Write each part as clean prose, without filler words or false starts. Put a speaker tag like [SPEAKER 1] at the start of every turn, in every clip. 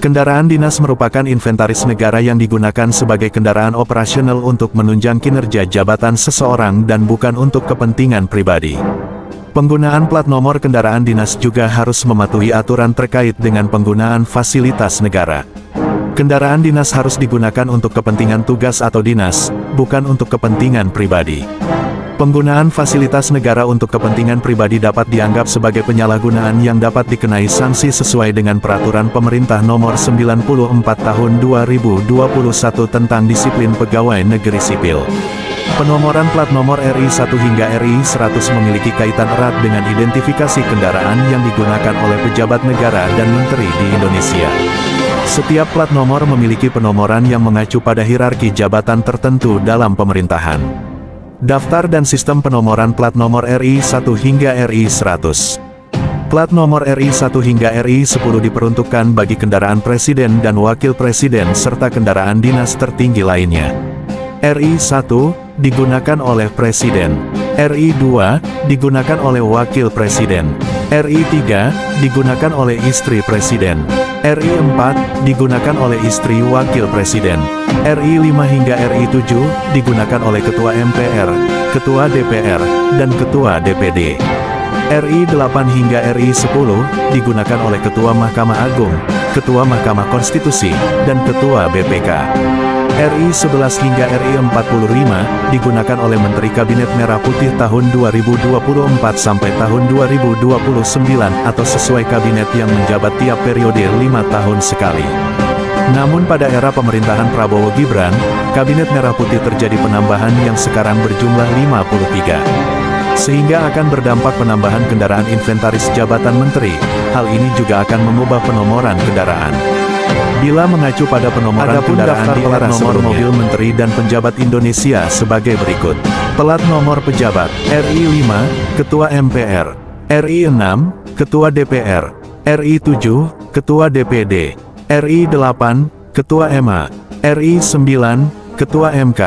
[SPEAKER 1] Kendaraan dinas merupakan inventaris negara yang digunakan sebagai kendaraan operasional untuk menunjang kinerja jabatan seseorang dan bukan untuk kepentingan pribadi. Penggunaan plat nomor kendaraan dinas juga harus mematuhi aturan terkait dengan penggunaan fasilitas negara. Kendaraan dinas harus digunakan untuk kepentingan tugas atau dinas, bukan untuk kepentingan pribadi. Penggunaan fasilitas negara untuk kepentingan pribadi dapat dianggap sebagai penyalahgunaan yang dapat dikenai sanksi sesuai dengan Peraturan Pemerintah Nomor 94 Tahun 2021 tentang Disiplin Pegawai Negeri Sipil. Penomoran plat nomor RI 1 hingga RI 100 memiliki kaitan erat dengan identifikasi kendaraan yang digunakan oleh pejabat negara dan menteri di Indonesia. Setiap plat nomor memiliki penomoran yang mengacu pada hierarki jabatan tertentu dalam pemerintahan. Daftar dan sistem penomoran plat nomor RI 1 hingga RI 100. Plat nomor RI 1 hingga RI 10 diperuntukkan bagi kendaraan presiden dan wakil presiden serta kendaraan dinas tertinggi lainnya. RI 1 digunakan oleh presiden. RI 2 digunakan oleh wakil presiden. RI 3 digunakan oleh istri presiden. RI 4 digunakan oleh istri wakil presiden. RI 5 hingga RI 7 digunakan oleh ketua MPR, ketua DPR, dan ketua DPD. RI 8 hingga RI 10 digunakan oleh ketua Mahkamah Agung, ketua Mahkamah Konstitusi, dan ketua BPK. RI 11 hingga RI 45 digunakan oleh Menteri Kabinet Merah Putih tahun 2024 sampai tahun 2029 atau sesuai kabinet yang menjabat tiap periode 5 tahun sekali. Namun pada era pemerintahan Prabowo Gibran, Kabinet Merah Putih terjadi penambahan yang sekarang berjumlah 53. Sehingga akan berdampak penambahan kendaraan inventaris jabatan menteri. Hal ini juga akan mengubah penomoran kendaraan. Bila mengacu pada penomoran kendaraan di era nomor mobil menteri dan penjabat Indonesia sebagai berikut. Plat nomor pejabat, RI 5, Ketua MPR, RI 6, Ketua DPR, RI 7, Ketua DPD, RI 8, Ketua MA, RI 9, Ketua MK,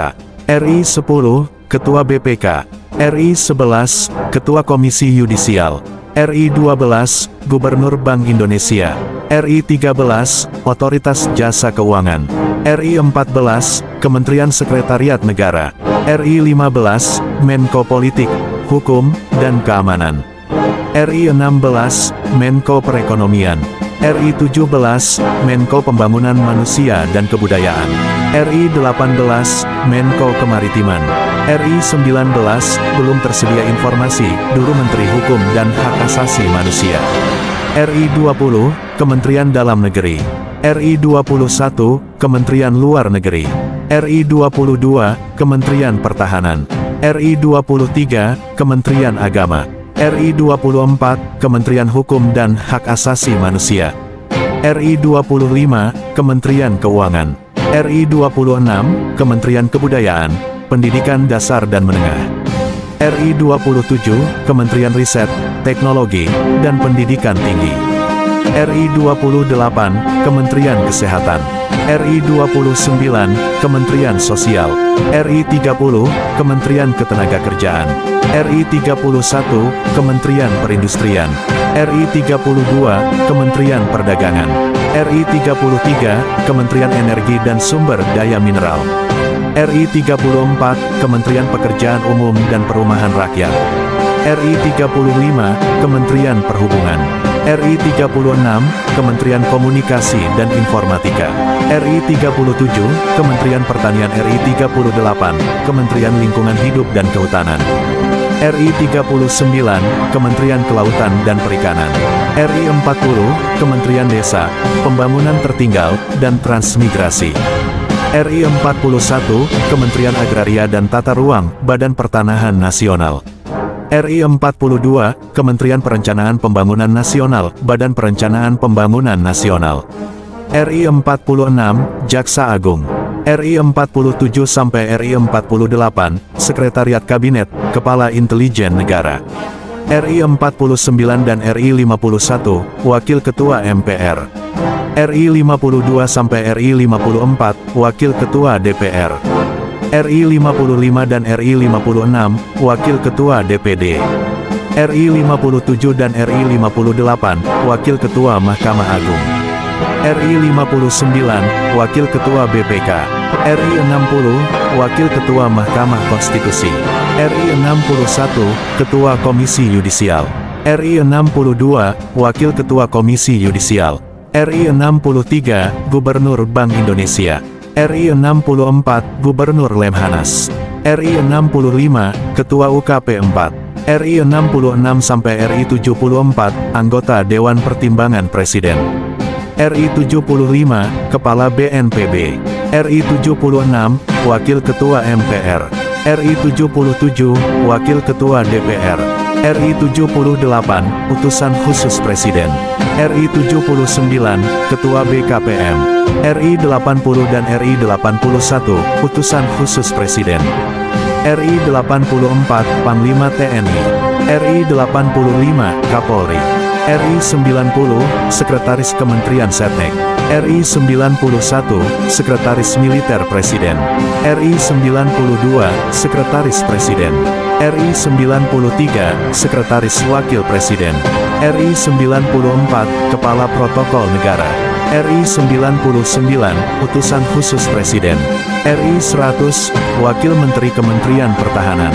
[SPEAKER 1] RI 10, Ketua BPK, RI 11, Ketua Komisi Yudisial, RI 12, Gubernur Bank Indonesia, RI 13, Otoritas Jasa Keuangan, RI 14, Kementerian Sekretariat Negara, RI 15, Menko Politik, Hukum, dan Keamanan, RI 16, Menko Perekonomian, RI 17, Menko Pembangunan Manusia dan Kebudayaan, RI 18, Menko Kemaritiman, RI 19, belum tersedia informasi, Guru Menteri Hukum dan Hak Asasi Manusia, RI 20, Kementerian Dalam Negeri, RI 21, Kementerian Luar Negeri, RI 22, Kementerian Pertahanan, RI 23, Kementerian Agama, RI 24, Kementerian Hukum dan Hak Asasi Manusia, RI 25, Kementerian Keuangan, RI 26, Kementerian Kebudayaan, Pendidikan Dasar dan Menengah, RI 27, Kementerian Riset, Teknologi, dan Pendidikan Tinggi, RI 28, Kementerian Kesehatan, RI 29, Kementerian Sosial, RI 30, Kementerian Ketenagakerjaan, RI 31, Kementerian Perindustrian, RI 32, Kementerian Perdagangan, RI 33, Kementerian Energi dan Sumber Daya Mineral, RI 34, Kementerian Pekerjaan Umum dan Perumahan Rakyat, RI 35, Kementerian Perhubungan, RI 36, Kementerian Komunikasi dan Informatika, RI 37, Kementerian Pertanian, RI 38, Kementerian Lingkungan Hidup dan Kehutanan, RI 39, Kementerian Kelautan dan Perikanan, RI 40, Kementerian Desa, Pembangunan Tertinggal, dan Transmigrasi, RI 41, Kementerian Agraria dan Tata Ruang, Badan Pertanahan Nasional, RI 42, Kementerian Perencanaan Pembangunan Nasional, Badan Perencanaan Pembangunan Nasional, RI 46, Jaksa Agung, RI 47 sampai RI 48, Sekretariat Kabinet, Kepala Intelijen Negara, RI 49 dan RI 51, Wakil Ketua MPR, RI 52 sampai RI 54, Wakil Ketua DPR, RI 55 dan RI 56, Wakil Ketua DPD, RI 57 dan RI 58, Wakil Ketua Mahkamah Agung, RI 59, Wakil Ketua BPK. RI 60, Wakil Ketua Mahkamah Konstitusi. RI 61, Ketua Komisi Yudisial. RI 62, Wakil Ketua Komisi Yudisial. RI 63, Gubernur Bank Indonesia. RI 64, Gubernur Lemhanas. RI 65, Ketua UKP 4. RI 66 sampai RI 74, Anggota Dewan Pertimbangan Presiden. RI 75, Kepala BNPB. RI 76, Wakil Ketua MPR. RI 77, Wakil Ketua DPR. RI 78, Utusan Khusus Presiden. RI 79, Ketua BKPM. RI 80 dan RI 81, Utusan Khusus Presiden. RI 84, Panglima TNI. RI 85, Kapolri. RI 90, Sekretaris Kementerian Setnek. RI 91, Sekretaris Militer Presiden. RI 92, Sekretaris Presiden. RI 93, Sekretaris Wakil Presiden. RI 94, Kepala Protokol Negara. RI 99, Utusan Khusus Presiden. RI 100, Wakil Menteri Kementerian Pertahanan.